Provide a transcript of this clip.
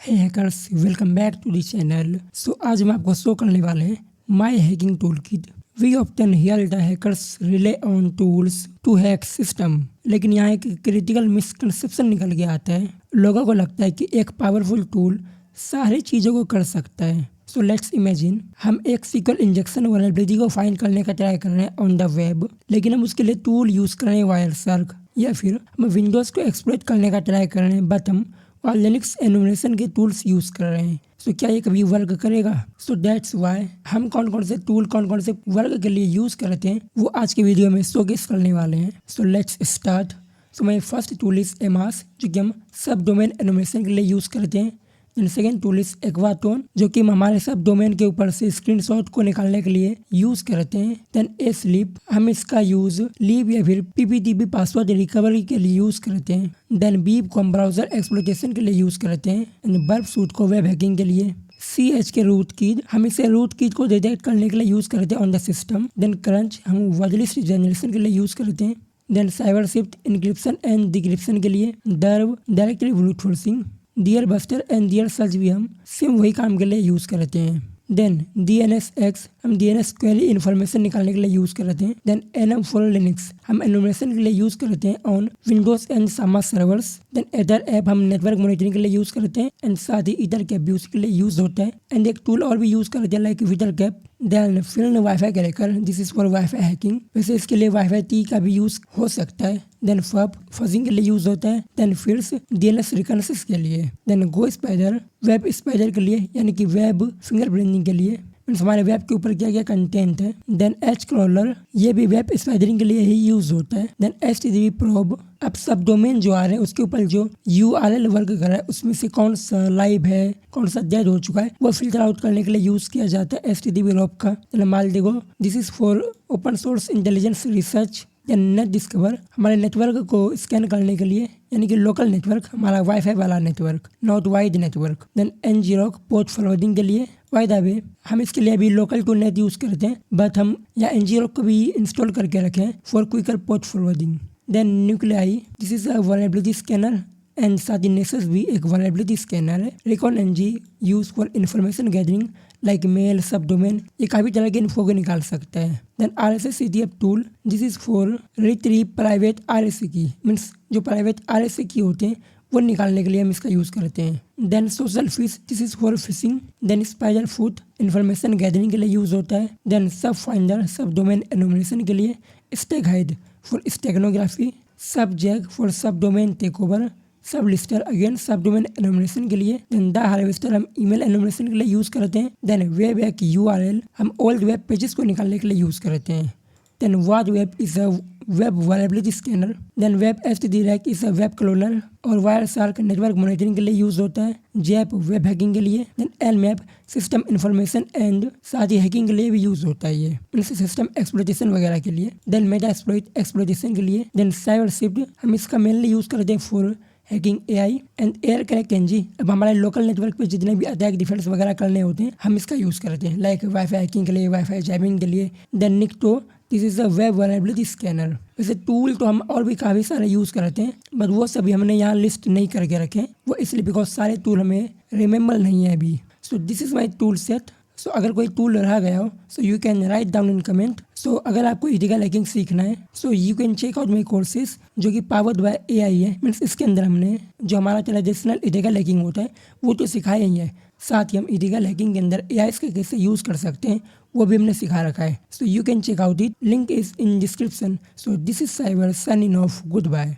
Hey hackers, welcome back to the channel. आज हम आपको शो करने वाले हैं my hacking tool kit. We often hear the hackers rely on tools to hack system, लेकिन यहाँ एक क्रिटिकल मिसकंसेप्शन निकल के आता है। लोगों को लगता है कि एक पावरफुल टूल सारी चीज़ों को कर सकता है। सो लेट्स इमेजिन हम एक सिक्योर इंजेक्शन वल्नरेबिलिटी को फाइंड करने का ट्राई कर रहे हैं ऑन द वेब, लेकिन हम उसके लिए टूल यूज़ कर रहे हैं वायरशार्क, या फिर हम विंडोज़ को एक्सप्लॉइट करने का ट्राई कर रहे हैं बट हम और लिनक्स एनुमरेशन के टूल्स यूज़ कर रहे हैं। क्या ये कभी वर्क करेगा? दैट्स वाई हम कौन कौन से टूल कौन कौन से वर्क के लिए यूज़ करते हैं वो आज के वीडियो में शोकेस करने वाले हैं। Let's start. My first tool is Amass, जो कि हम सब डोमेन एनुमरेशन के लिए यूज़ करते हैं। देन सेकेंड टूल इज एक्वाटोन, जो कि हम हमारे सब डोमेन के ऊपर से स्क्रीनशॉट को निकालने के लिए यूज़ करते हैं। देन एस्लीप, हम इसका यूज़ लीव या फिर पीपीटीपी पासवर्ड रिकवरी के लिए यूज़ करते हैं। देन बीप को हम ब्राउजर एक्सप्लोइटेशन के लिए यूज़ करते हैं। एंड बर्फ सूट को वेब हैकिंग के लिए। CH के रूट कीज, हम इसे रूट कीज को डिटेक्ट करने के लिए यूज़ करते हैं on the system. Then crunch हम वर्ड लिस्ट जनरेशन के लिए यूज़ करते हैं। Then cyber shift encryption and decryption के लिए। Dirb directly brute forcing. Dir buster and dir search भी हम सेम वही काम के लिए यूज़ करते हैं। देन DNSX हम DNS क्वेरी इन्फॉर्मेशन निकालने के लिए यूज़ करते हैं। देन NM फॉर लिनक्स हम एनुमरेशन के लिए यूज़ करते हैं on Windows and Sama servers. Then either app हम नेटवर्क मॉनिटरिंग के लिए यूज़ करते हैं एंड साथ ही इधर कैप भी उसके लिए यूज़ होता है। एंड एक टूल और भी यूज़ करते हैं लाइक विदर कैप। Then fern wifi cracker, this is for wifi hacking, वैसे इसके लिए वाईफाई टी का भी यूज़ हो सकता है। देन फब फजिंग के लिए यूज़ होता है। देन फिर्स DNS रिकनेसिस के लिए। Then go spider web spider के लिए, यानी कि वेब फिंगरप्रिंटिंग के लिए, हमारे वेब के ऊपर क्या क्या कंटेंट है। देन एच क्रॉलर, ये भी वेब स्पाइडरिंग के लिए ही यूज होता है। देन HTTP प्रोब, अब सब डोमेन जो आ रहे हैं उसके ऊपर जो URL वर्क कर रहा है उसमें से कौन सा लाइव है कौन सा डेड हो चुका है वो फिल्टर आउट करने के लिए यूज किया जाता है HTTP प्रोब का। Maltego, this is for open source intelligence research. Net discover, हमारे नेटवर्क को स्कैन करने के लिए, यानी कि लोकल नेटवर्क, हमारा वाईफाई वाला network, not wide network. Then ngrok port forwarding के लिए। बाय द वे हम इसके लिए अभी लोकल टू नेट यूज़ करते हैं, बट हम या ngrok को भी इंस्टॉल करके रखें for quicker port forwarding. Then nuclei, this is a vulnerability scanner and साथ ही नेक्सस भी एक वल्नरेबिलिटी स्कैनर है। Recon NG use for information gathering like mail sub domain, ये काफ़ी तरह के इन्फो को निकाल सकता है। Then RSA CTF tool, this is for retrieve private RSA key, means जो प्राइवेट RSA की होते हैं वो निकालने के लिए हम इसका यूज़ करते हैं। Then social fish, this is for phishing. Then spider foot information gathering के लिए यूज़ होता है। देन सब फाइंडर सब डोमेन एनुमरेशन के लिए। Stack hide for steganography. Sub jag for sub domain take over. Sub lister again sub domain enumeration के लिए। देन द हार्वेस्टर हम ईमेल एनुमरेशन के लिए यूज़ करते हैं। देन वेब एक URL हम ओल्ड वेब पेजेस को निकालने के लिए यूज़ करते हैं। Then what web is a web vulnerability scanner. Then web HTTRAC is a web cloner और वायरशार्क नेटवर्क मॉनिटरिंग के लिए यूज होता है। जैप वेब हैकिंग के लिए। Then Nmap system information and साथ ही हैकिंग के लिए भी यूज होता है, ये सिस्टम एक्सप्लोइटेशन वगैरह के लिए। देन मेटा एक्सप्लोइटेशन के लिए। देन साइबर शिफ्ट हम इसका मेनली यूज करते हैं for hacking AI and air connect NG, अब हमारे लोकल नेटवर्क पे जितने भी अटैक डिफेंस वगैरह करने होते हैं हम इसका यूज़ करते हैं, लाइक वाईफाई हैकिंग के लिए, वाईफाई जैमिंग के लिए। Then nikto, this is a web vulnerability scanner. वैसे टूल तो हम और भी काफ़ी सारे यूज़ करते हैं, बट वो सभी हमने यहाँ लिस्ट नहीं करके रखे हैं, वो इसलिए बिकॉज सारे टूल हमें रिमेंबर नहीं है अभी। This is my tool set. अगर कोई टूल रह गया हो you can write down in comment. अगर आपको इथिकल हैकिंग सीखना है you can check out my courses, जो कि पावर्ड बाय AI है। मीन्स इसके अंदर हमने जो हमारा ट्रेडिशनल इथिकल हैकिंग होता है वो तो सिखाया ही है, साथ ही हम इथिकल हैकिंग के अंदर AI के कैसे यूज़ कर सकते हैं वो भी हमने सिखा रखा है। You can check out it, link is in description. This is cyber signing off, good bye.